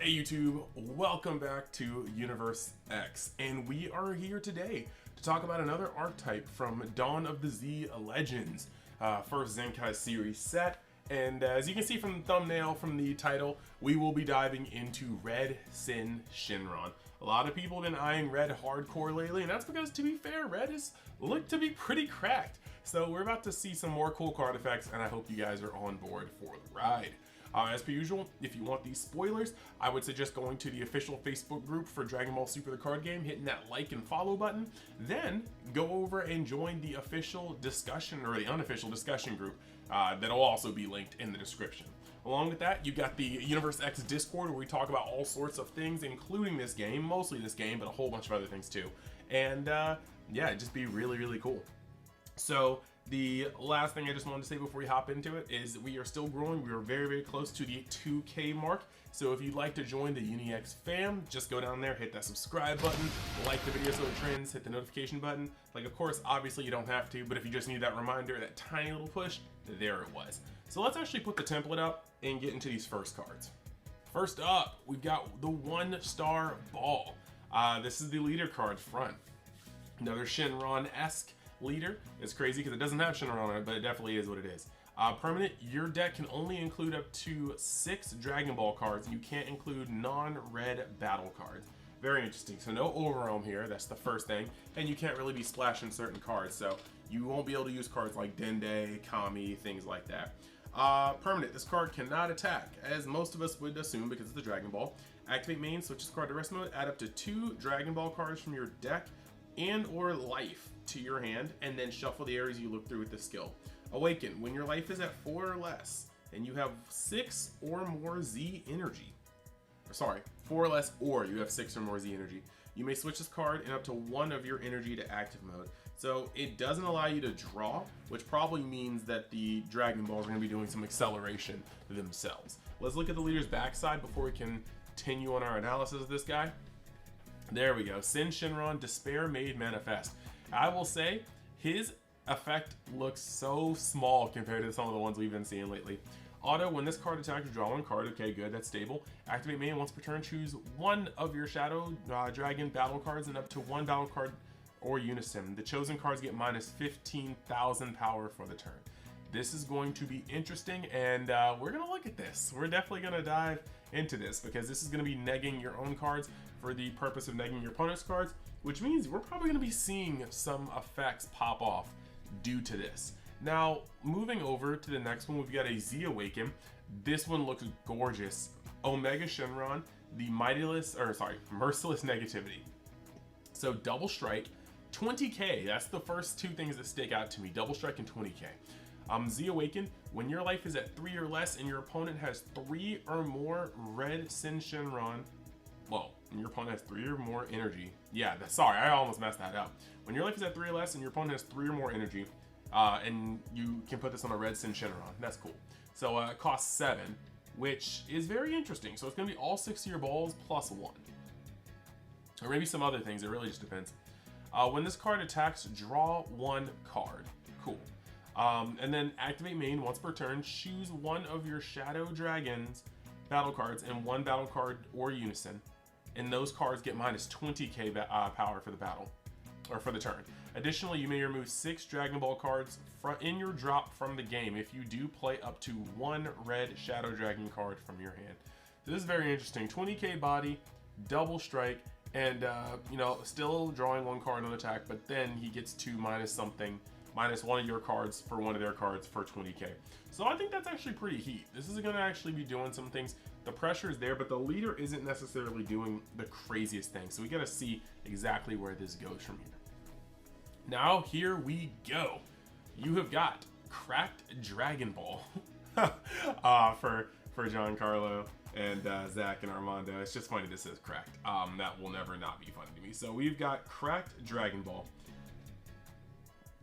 Hey YouTube, welcome back to Universe X, and we are here today to talk about another archetype from Dawn of the Z Legends, first Zenkai series set. And as you can see from the thumbnail, from the title, we will be diving into Red Sin Shenron. A lot of people have been eyeing Red hardcore lately, and that's because, to be fair, Red is looked to be pretty cracked. So we're about to see some more cool card effects, and I hope you guys are on board for the ride. As per usual, if you want these spoilers, I would suggest going to the official Facebook group for Dragon Ball Super the card game, hitting that like and follow button, then go over and join the official discussion or the unofficial discussion group that'll also be linked in the description. Along with that, you've got the Universe X Discord where we talk about all sorts of things, including this game, mostly this game, but a whole bunch of other things too. And yeah, it'd just be really, really cool. So the last thing I just wanted to say before we hop into it is that we are still growing. We are very, very close to the 2K mark. So if you'd like to join the UniX fam, just go down there, hit that subscribe button, like the video so it trends, hit the notification button. Like, of course, obviously you don't have to, but if you just need that reminder, that tiny little push, there it was. So let's actually put the template up and get into these first cards. First up, we've got the 1-star ball. This is the leader card front. Another Shenron-esque leader. It's crazy because it doesn't have Shenron on it, but it definitely is what it is. Permanent, your deck can only include up to 6 Dragon Ball cards. You can't include non-red battle cards. Very interesting. So no overwhelm here, that's the first thing. And you can't really be splashing certain cards, so you won't be able to use cards like Dende, Kami, things like that. Permanent, this card cannot attack, as most of us would assume because it's the Dragon Ball. Activate main, switch this card to rest mode, add up to 2 Dragon Ball cards from your deck and or life to your hand, and then shuffle the areas you look through with the skill. Awaken, when your life is at 4 or less, and you have 6 or more Z energy. Sorry, 4 or less, or you have 6 or more Z energy. You may switch this card and up to 1 of your energy to active mode. So it doesn't allow you to draw, which probably means that the Dragon Balls are going to be doing some acceleration themselves. Let's look at the leader's backside before we continue on our analysis of this guy. There we go. Sin Shenron, Despair Made Manifest. I will say, his effect looks so small compared to some of the ones we've been seeing lately. Auto, when this card attacks, draw 1 card. Okay, good, that's stable. Activate main, once per turn, choose 1 of your Shadow Dragon battle cards and up to 1 battle card or Unison. The chosen cards get minus 15,000 power for the turn. This is going to be interesting, and we're going to look at this. We're definitely going to dive into this because this is going to be negging your own cards for the purpose of negging your opponent's cards, which means we're probably going to be seeing some effects pop off due to this. Now, moving over to the next one, we've got a Z Awaken. This one looks gorgeous. Omega Shenron, the Merciless Negativity. So double strike, 20k. That's the first 2 things that stick out to me. Double strike and 20k. Z Awaken, when your life is at 3 or less and your opponent has 3 or more Red Sin Shenron, well, and your opponent has 3 or more energy. Yeah, sorry, I almost messed that up. When your life is at 3 or less and your opponent has 3 or more energy, and you can put this on a Red Sin Shenron. That's cool. So it costs 7, which is very interesting. So it's going to be all 6 of your balls plus 1. Or maybe some other things, it really just depends. When this card attacks, draw 1 card. Cool. And then activate main, once per turn, choose 1 of your Shadow Dragons battle cards and 1 battle card or Unison. And those cards get minus 20k power for the battle, or for the turn. Additionally, you may remove 6 Dragon Ball cards in your drop from the game if you do play up to 1 red Shadow Dragon card from your hand. So this is very interesting. 20k body, double strike, and you know, still drawing 1 card on attack, but then he gets to minus 1 of your cards for 1 of their cards for 20k. So I think that's actually pretty heat. This is going to actually be doing some things. The pressure is there, but the leader isn't necessarily doing the craziest thing. So we got to see exactly where this goes from here. Now, here we go. You have got Cracked Dragon Ball for Giancarlo and Zach and Armando. It's just funny this says cracked. That will never not be funny to me. So we've got Cracked Dragon Ball.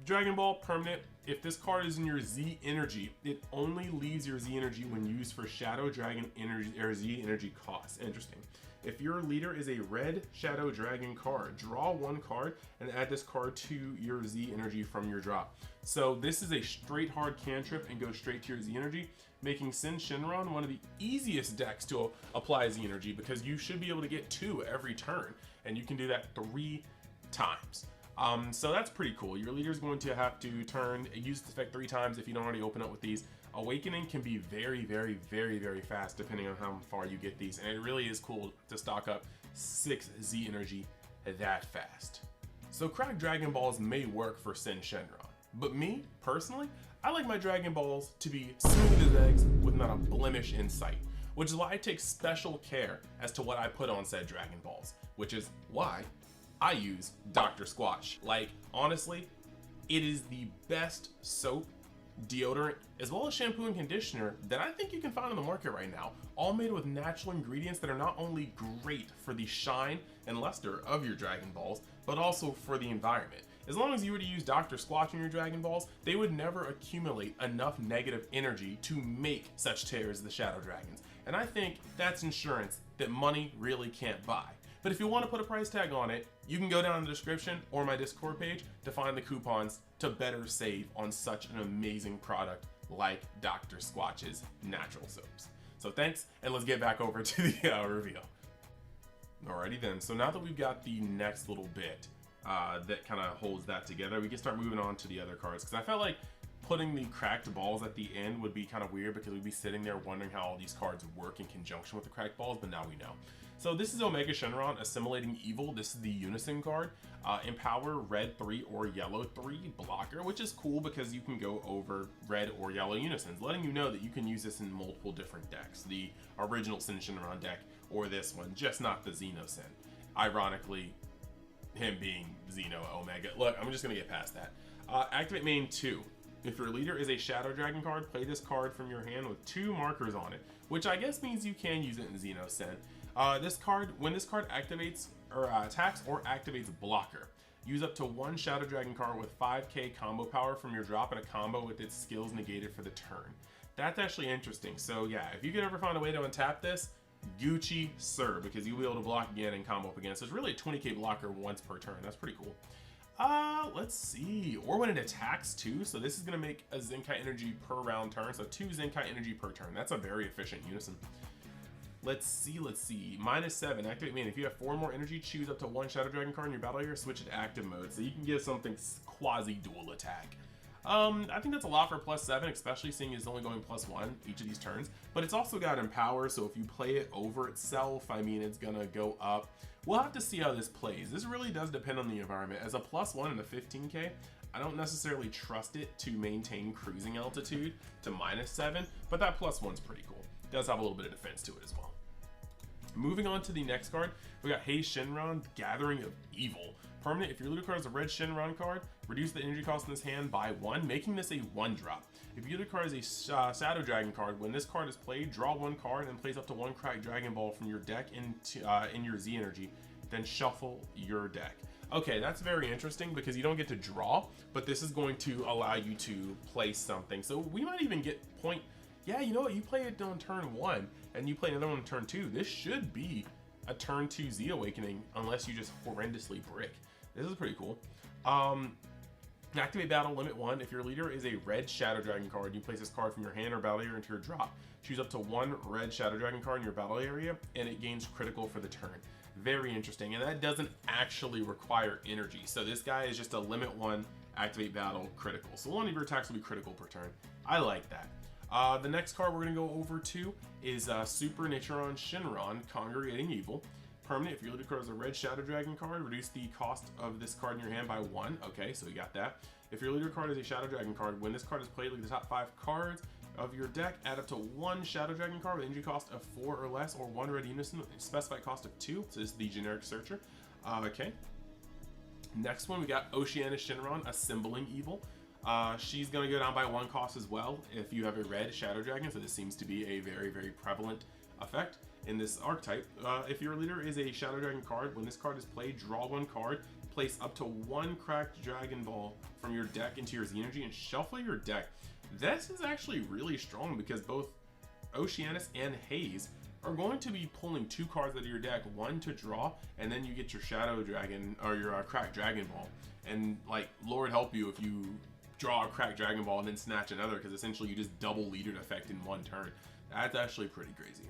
Dragon Ball permanent. If this card is in your Z energy, it only leaves your Z energy when used for Shadow Dragon energy or Z energy costs. Interesting. If your leader is a red Shadow Dragon card, draw one card and add this card to your Z energy from your drop. So this is a straight hard cantrip and goes straight to your Z energy, making Shenron one of the easiest decks to apply Z energy, because you should be able to get 2 every turn, and you can do that 3 times. So that's pretty cool. Your leader is going to have to use this effect 3 times if you don't already open up with these. Awakening can be very, very, very, very fast depending on how far you get these, and it really is cool to stock up 6 Z energy that fast. So cracked Dragon Balls may work for Shenron, but me, personally, I like my Dragon Balls to be smooth as eggs with not a blemish in sight, which is why I take special care as to what I put on said Dragon Balls, which is why I use Dr. Squatch. Like, honestly, it is the best soap, deodorant, as well as shampoo and conditioner that I think you can find on the market right now, all made with natural ingredients that are not only great for the shine and luster of your Dragon Balls, but also for the environment. As long as you were to use Dr. Squatch in your Dragon Balls, they would never accumulate enough negative energy to make such tears as the Shadow Dragons. And I think that's insurance that money really can't buy. But if you want to put a price tag on it, you can go down in the description or my Discord page to find the coupons to better save on such an amazing product like Dr. Squatch's natural soaps. So thanks, and let's get back over to the reveal. Alrighty then, so now that we've got the next little bit that kind of holds that together, we can start moving on to the other cards, because I felt like putting the cracked balls at the end would be kind of weird, because we'd be sitting there wondering how all these cards work in conjunction with the cracked balls, but now we know. So this is Omega Shenron, Assimilating Evil. This is the Unison card. Empower red 3 or yellow 3 blocker, which is cool because you can go over red or yellow Unisons, letting you know that you can use this in multiple different decks. The original Shenron deck or this one, just not the Xeno Sin. Ironically, him being Xeno Omega. Look, I'm just gonna get past that. Activate main 2. If your leader is a Shadow Dragon card, play this card from your hand with 2 markers on it, which I guess means you can use it in Xeno Sin. This card, when this card activates or attacks or activates blocker, use up to 1 Shadow Dragon card with 5k combo power from your drop and a combo with its skills negated for the turn. That's actually interesting. So yeah, if you could ever find a way to untap this, Gucci sir, because you'll be able to block again and combo up again. So it's really a 20k blocker once per turn. That's pretty cool. Let's see. Or when it attacks too. So this is gonna make a Zenkai energy per round turn. So 2 Zenkai energy per turn. That's a very efficient Unison. Let's see. -7, activate main. If you have 4 more energy, choose up to 1 Shadow Dragon card in your battle area, switch it to active mode. So you can get something quasi-dual attack. I think that's a lot for +7, especially seeing it's only going +1 each of these turns. But it's also got Empower, so if you play it over itself, I mean, it's gonna go up. We'll have to see how this plays. This really does depend on the environment. As a +1 in a 15k, I don't necessarily trust it to maintain cruising altitude to -7, but that +1's pretty cool. It does have a little bit of defense to it as well. Moving on to the next card, we got Hey Shenron, Gathering of Evil. Permanent, if your leader card is a red Shenron card, reduce the energy cost in this hand by 1, making this a 1-drop. If your leader card is a Shadow Dragon card, when this card is played, draw 1 card and place up to 1 cracked Dragon Ball from your deck in your Z energy, then shuffle your deck. Okay, that's very interesting because you don't get to draw, but this is going to allow you to play something. So we might even get point. Yeah, you know what? You play it on turn 1 and you play another one on turn 2. This should be a turn 2 Z Awakening unless you just horrendously brick. This is pretty cool. Activate battle, limit 1. If your leader is a red Shadow Dragon card, you place this card from your hand or battle area into your drop. Choose up to 1 red Shadow Dragon card in your battle area and it gains critical for the turn. Very interesting, and that doesn't actually require energy. So this guy is just a limit 1, activate battle, critical. So one of your attacks will be critical per turn. I like that. The next card we're going to go over to is Super Naturon Shenron, Congregating Evil. Permanent, if your leader card is a red Shadow Dragon card, reduce the cost of this card in your hand by 1. Okay, so we got that. If your leader card is a Shadow Dragon card, when this card is played, look at the top 5 cards of your deck, add up to 1 Shadow Dragon card with energy cost of 4 or less, or 1 red Unison with a specified cost of 2. So this is the generic searcher. Okay. Next one, we got Oceana Shenron, Assembling Evil. She's going to go down by 1 cost as well if you have a red Shadow Dragon, so this seems to be a very, very prevalent effect in this archetype. If your leader is a Shadow Dragon card, when this card is played, draw 1 card, place up to 1 cracked Dragon Ball from your deck into your Z energy and shuffle your deck. This is actually really strong because both Oceanus and Haze are going to be pulling 2 cards out of your deck, 1 to draw, and then you get your Shadow Dragon or your cracked Dragon Ball. And like, Lord help you if you draw a cracked Dragon Ball and then snatch another, because essentially you just double leader effect in 1 turn. That's actually pretty crazy.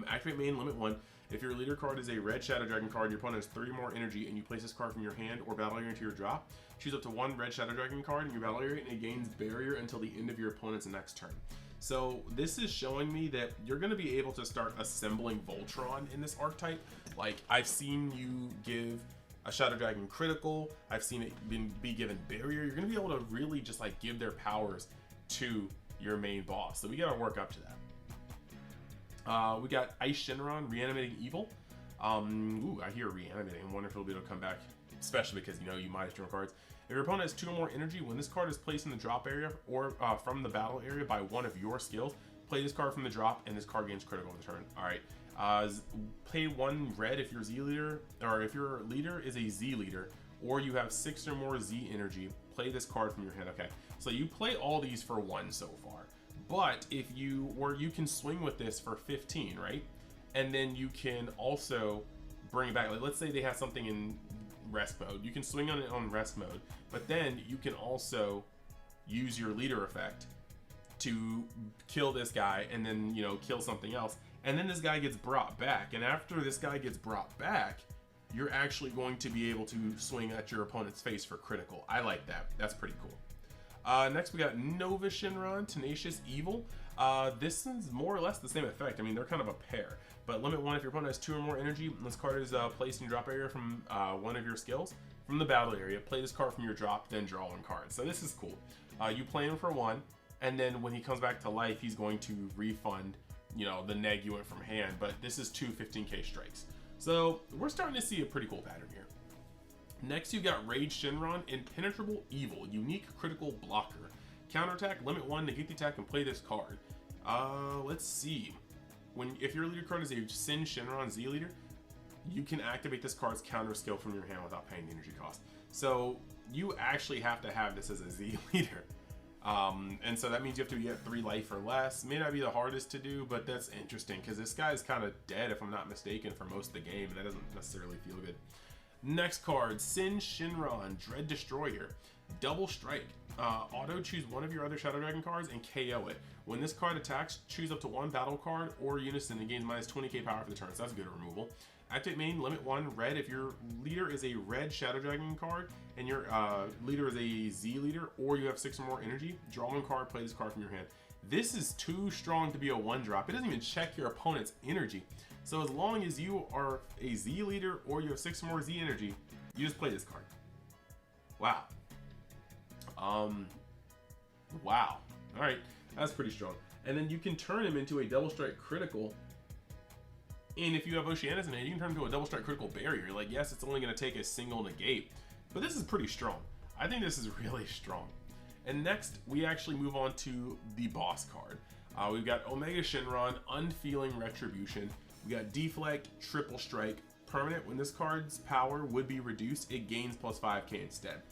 Activate main, limit 1. If your leader card is a red Shadow Dragon card, your opponent has 3 more energy, and you place this card from your hand or battle area into your drop, choose up to 1 red Shadow Dragon card in your battle area, and it gains barrier until the end of your opponent's next turn. So this is showing me that you're going to be able to start assembling Voltron in this archetype. Like, I've seen you give a Shadow Dragon critical, I've seen it be given barrier. You're going to be able to really just like give their powers to your main boss. So we got to work up to that. We got Ice Shenron, Reanimating Evil. Ooh, I hear Reanimating. I wonder if it'll be able to come back, especially because, you know, you might have cards. If your opponent has 2 or more energy, when this card is placed in the drop area or from the battle area by one of your skills, play this card from the drop, and this card gains critical on the turn. All right. Play 1 red if your Z leader, or if your leader is a Z leader, or you have 6 or more Z energy. Play this card from your hand. Okay. So you play all these for 1 so far. But if you can swing with this for 15, right? And then you can also bring it back. Like, let's say they have something in rest mode. You can swing on it on rest mode, but then you can also use your leader effect to kill this guy and then, you know, kill something else. And then this guy gets brought back. And after this guy gets brought back, you're actually going to be able to swing at your opponent's face for critical. I like that. That's pretty cool. Next we got Nova Shenron, Tenacious Evil. This is more or less the same effect. I mean, they're kind of a pair. But limit 1 if your opponent has 2 or more energy. This card is placed in your drop area from one of your skills. From the battle area, play this card from your drop, then draw 1 card. So this is cool. You play him for 1, and then when he comes back to life, he's going to refund, you know, the neg you went from hand. But this is 2 15k strikes. So we're starting to see a pretty cool pattern here. Next, you got Rage Shenron, Impenetrable Evil, unique critical blocker. Counterattack, limit 1, negate the attack, and play this card. Let's see. If your leader card is a Sin Shenron Z leader, you can activate this card's counter skill from your hand without paying the energy cost. So you actually have to have this as a Z leader. And so that means you have to get 3 life or less. May not be the hardest to do, but that's interesting because this guy is kind of dead, if I'm not mistaken, for most of the game, and that doesn't necessarily feel good. Next card, Sin Shenron, Dread Destroyer. Double strike. Auto choose one of your other Shadow Dragon cards and KO it. When this card attacks, choose up to 1 battle card or unison and gains minus 20k power for the turn. So that's good removal. Activate main, limit 1, red. If your leader is a red Shadow Dragon card and your leader is a Z leader, or you have 6 or more energy, draw 1 card, play this card from your hand. This is too strong to be a 1-drop. It doesn't even check your opponent's energy. So as long as you are a Z leader or you have 6 or more Z energy, you just play this card. Wow. Wow. All right, that's pretty strong. And then you can turn him into a double strike critical. And if you have Oceanus in it, you can turn him into a double strike critical barrier. Like, yes, it's only going to take a single negate, but this is pretty strong. I think this is really strong. And next, we actually move on to the boss card. We've got Omega Shenron, Unfeeling Retribution. We got Deflect, Triple Strike, permanent. When this card's power would be reduced, it gains plus 5k instead.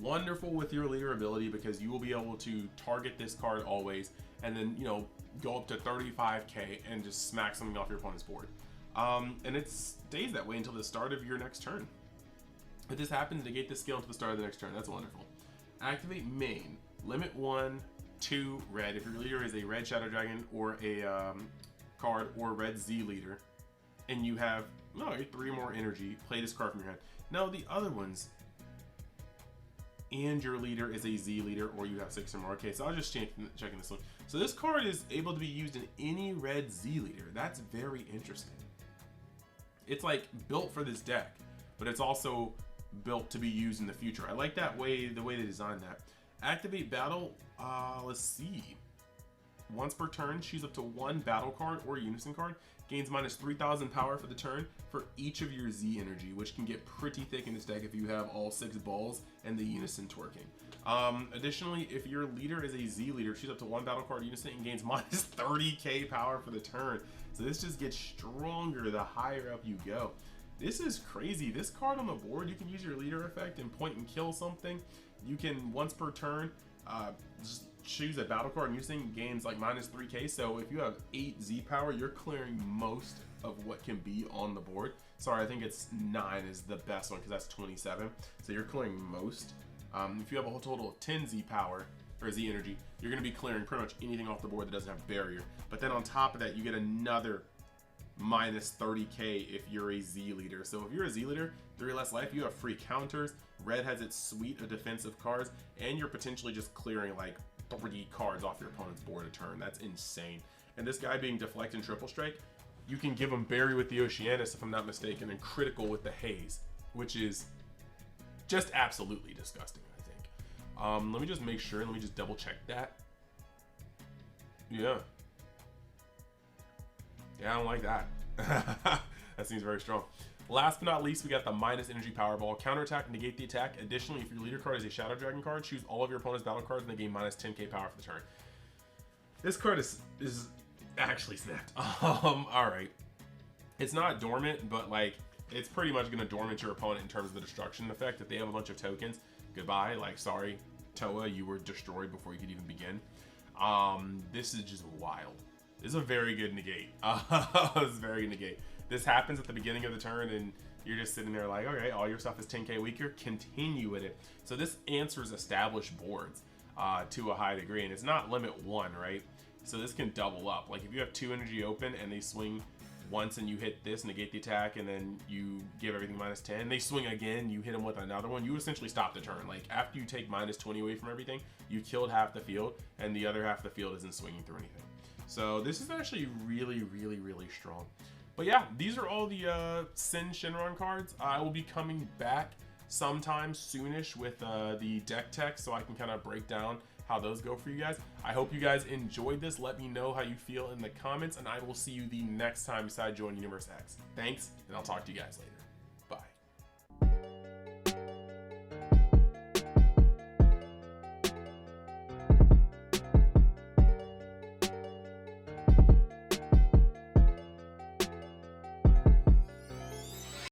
Wonderful with your leader ability because you will be able to target this card always and then, you know, go up to 35k and just smack something off your opponent's board. And it stays that way until the start of your next turn. If this happens, negate this skill until the start of the next turn. That's wonderful. Activate main. Limit 1, 2, red. If your leader is a red Shadow Dragon or a card or red Z leader, and you have 3 more energy, play this card from your hand. Now the other ones, and your leader is a Z leader or you have 6 or more. Okay, so I'll just checking this one. So this card is able to be used in any red Z leader. That's very interesting. It's like built for this deck, but it's also built to be used in the future. I like that way, the way they designed that. Activate battle, let's see. Once per turn, choose up to 1 battle card or unison card. Gains minus 3000 power for the turn for each of your Z energy, which can get pretty thick in this deck if you have all 6 balls and the unison twerking. Additionally, if your leader is a Z leader, choose up to 1 battle card unison and gains minus 30k power for the turn. So this just gets stronger the higher up you go. This is crazy. This card on the board, you can use your leader effect and point and kill something. You can, once per turn, just choose a battle card, and your thing gains like minus 3k. So if you have 8 Z power, you're clearing most of what can be on the board. Sorry, I think it's 9 is the best one because that's 27. So you're clearing most. If you have a whole total of 10 Z power or Z energy, you're going to be clearing pretty much anything off the board that doesn't have barrier. But then on top of that, you get another minus 30k if you're a Z leader. So if you're a Z leader, 3 less life, you have free counters. Red has its suite of defensive cards, and you're potentially just clearing like 3 cards off your opponent's board a turn. That's insane. And this guy being deflect and triple strike, you can give him Bury with the Oceanus, if I'm not mistaken, and critical with the Haze, which is just absolutely disgusting, I think. Let me just make sure, let me just double check that. Yeah, I don't like that. That seems very strong. Last but not least, we got the minus energy Powerball. Counterattack, negate the attack. Additionally, if your leader card is a Shadow Dragon card, choose all of your opponent's battle cards and they gain minus 10k power for the turn. This card is actually snapped. Alright. It's not dormant, but like, it's pretty much going to dormant your opponent in terms of the destruction effect. If they have a bunch of tokens, goodbye. Like, sorry, Toa, you were destroyed before you could even begin. This is just wild. This is a very good negate. This is very good negate. This happens at the beginning of the turn, and you're just sitting there like, okay, all your stuff is 10k weaker, continue with it. So this answers established boards to a high degree, and it's not limit 1, right? So this can double up. Like if you have 2 energy open and they swing once and you hit this, negate the attack, and then you give everything minus 10, they swing again, you hit them with another one, you essentially stop the turn. Like after you take minus 20 away from everything, you killed half the field, and the other half of the field isn't swinging through anything. So this is actually really, really, really strong. But yeah, these are all the Sin Shenron cards. I will be coming back sometime soonish with the deck tech, so I can kind of break down how those go for you guys. I hope you guys enjoyed this. Let me know how you feel in the comments, and I will see you the next time beside Join Universe X. Thanks, and I'll talk to you guys later.